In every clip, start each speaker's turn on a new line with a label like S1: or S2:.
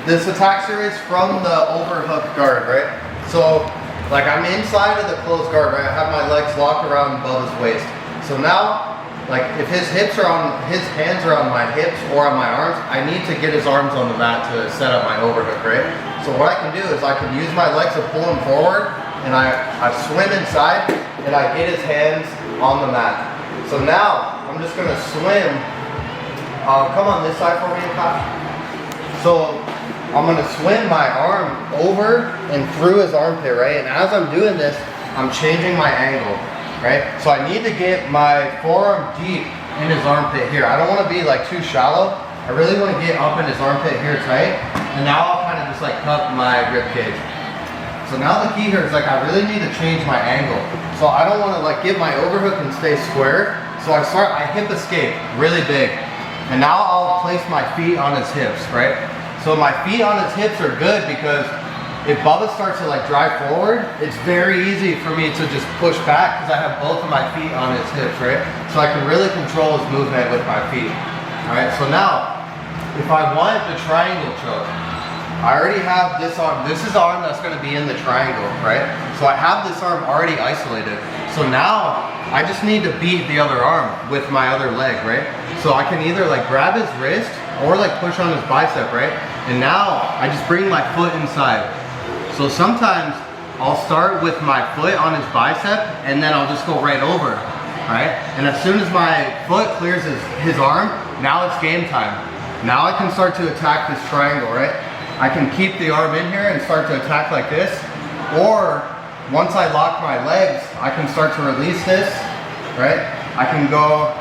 S1: this attack series from the overhook guard, right? So, like I'm inside of the closed guard, right? I have my legs locked around Bubba's waist. So now, like if his hands are on my hips or on my arms, I need to get his arms on the mat to set up my overhook, right? So what I can do is I can use my legs to pull him forward, and I swim inside, and I get his hands on the mat. So now, I'm just gonna swim. Come on this side for me, Akash. So I'm gonna swim my arm over and through his armpit, right? And as I'm doing this, I'm changing my angle, right? So I need to get my forearm deep in his armpit here. I don't wanna be like too shallow. I really wanna get up in his armpit here tight. And now I'll kind of just like cup my rib cage. So now the key here is like I really need to change my angle. So I don't wanna like get my overhook and stay square. So I hip escape really big. And now I'll place my feet on his hips, right? So my feet on his hips are good because if Bubba starts to like drive forward, it's very easy for me to just push back because I have both of my feet on his hips, right? So I can really control his movement with my feet. All right, so now, if I want the triangle choke, I already have this arm. This is the arm that's gonna be in the triangle, right? So I have this arm already isolated. So now, I just need to beat the other arm with my other leg, right? So I can either like grab his wrist or like push on his bicep, right? And now I just bring my foot inside. So sometimes I'll start with my foot on his bicep and then I'll just go right over, right? And as soon as my foot clears his arm, now it's game time. Now I can start to attack this triangle, right? I can keep the arm in here and start to attack like this, or once I lock my legs, I can start to release this, right? I can go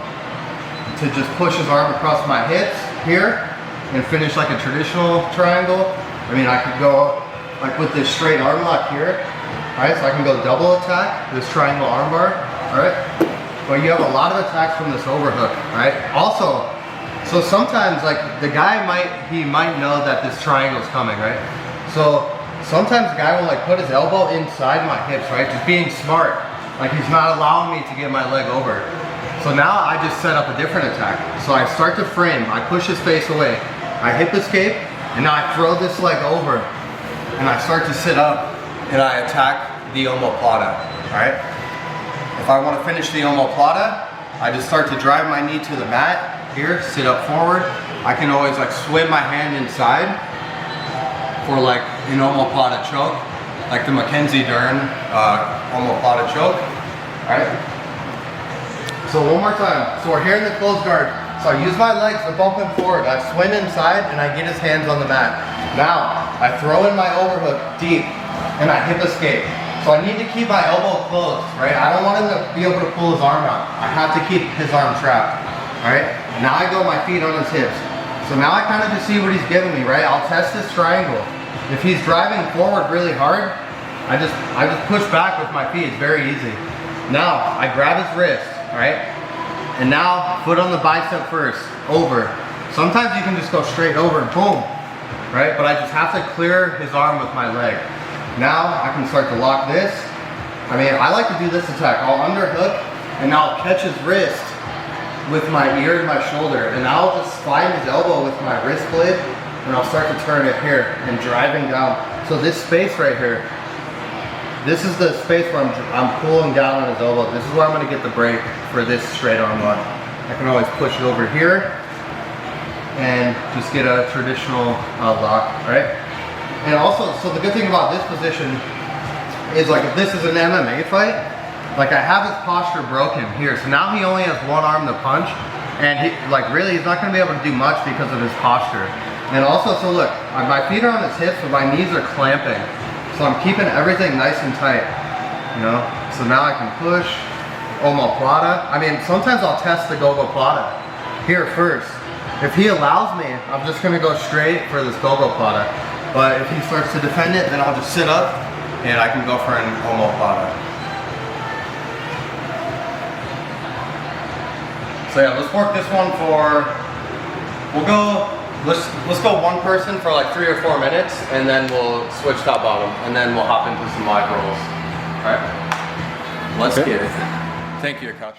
S1: to just push his arm across my hips here and finish like a traditional triangle. I mean, I could go like with this straight arm lock here, right? So I can go double attack, this triangle arm bar, all right? But you have a lot of attacks from this overhook, right? Also, so sometimes like the guy might know that this triangle is coming, right? So sometimes the guy will like put his elbow inside my hips, right? Just being smart. Like he's not allowing me to get my leg over. So now I just set up a different attack. So I start to frame, I push his face away, I hip escape, and now I throw this leg over, and I start to sit up, and I attack the omoplata, all right? If I want to finish the omoplata, I just start to drive my knee to the mat, here, sit up forward. I can always like swim my hand inside for like an omoplata choke, like the Mackenzie Dern omoplata choke, all right? So one more time. So we're here in the closed guard. So I use my legs to bump him forward. I swim inside and I get his hands on the mat. Now, I throw in my overhook deep and I hip escape. So I need to keep my elbow closed, right? I don't want him to be able to pull his arm out. I have to keep his arm trapped, all right? Now I go my feet on his hips. So now I kind of just see what he's giving me, right? I'll test this triangle. If he's driving forward really hard, I just push back with my feet. It's very easy. Now, I grab his wrist. Right? And now, foot on the bicep first, over. Sometimes you can just go straight over and boom, right? But I just have to clear his arm with my leg. Now, I can start to lock this. I mean, I like to do this attack. I'll underhook, and now I'll catch his wrist with my ear and my shoulder, and I'll just find his elbow with my wrist blade, and I'll start to turn it here, and driving down. So this space right here, this is the space where I'm pulling down on his elbow. This is where I'm gonna get the break for this straight arm lock. I can always push it over here and just get a traditional lock, right? And also, so the good thing about this position is like if this is an MMA fight, like I have his posture broken here. So now he only has one arm to punch, and he, like really he's not gonna be able to do much because of his posture. And also, so look, my feet are on his hips, but my knees are clamping. So I'm keeping everything nice and tight, you know? So now I can push, omoplata. I mean, sometimes I'll test the gogoplata here first. If he allows me, I'm just gonna go straight for this gogoplata. But if he starts to defend it, then I'll just sit up and I can go for an omoplata. So yeah, let's work this one for, let's go one person for like 3 or 4 minutes, and then we'll switch top bottom, and then we'll hop into some wide rolls. All right, let's get it. Thank you, Akash.